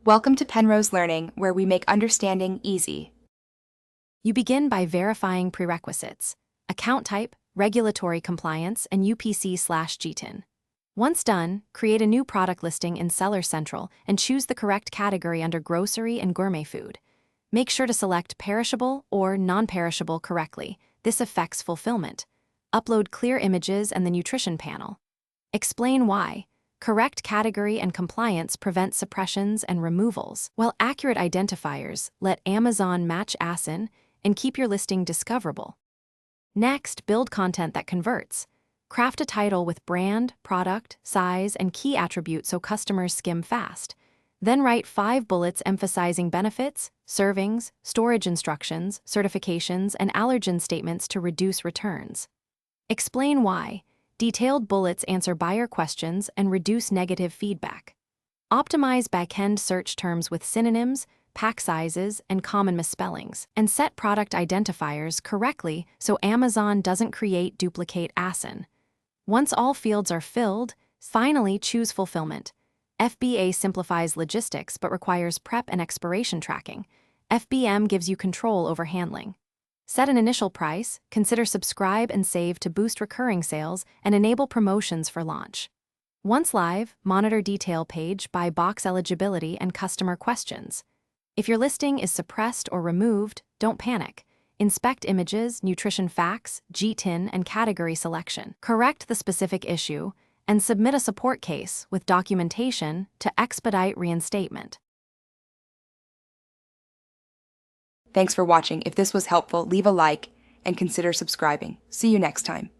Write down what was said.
Welcome to Penrose Learning, where we make understanding easy. You begin by verifying prerequisites: account type, regulatory compliance, and UPC/GTIN. Once done, create a new product listing in Seller Central and choose the correct category under grocery and gourmet food. Make sure to select perishable or non-perishable correctly. This affects fulfillment. Upload clear images and the nutrition panel. Explain why. Correct category and compliance prevent suppressions and removals, while accurate identifiers let Amazon match ASIN and keep your listing discoverable. Next, build content that converts. Craft a title with brand, product, size, and key attributes so customers skim fast. Then write 5 bullets emphasizing benefits, servings, storage instructions, certifications, and allergen statements to reduce returns. Explain why. Detailed bullets answer buyer questions and reduce negative feedback. Optimize backend search terms with synonyms, pack sizes, and common misspellings, and set product identifiers correctly so Amazon doesn't create duplicate ASIN. Once all fields are filled, finally choose fulfillment. FBA simplifies logistics but requires prep and expiration tracking. FBM gives you control over handling. Set an initial price, consider subscribe and save to boost recurring sales, and enable promotions for launch. Once live, monitor detail page by box eligibility and customer questions. If your listing is suppressed or removed, don't panic. Inspect images, nutrition facts, GTIN, and category selection. Correct the specific issue, and submit a support case with documentation to expedite reinstatement. Thanks for watching. If this was helpful, leave a like and consider subscribing. See you next time.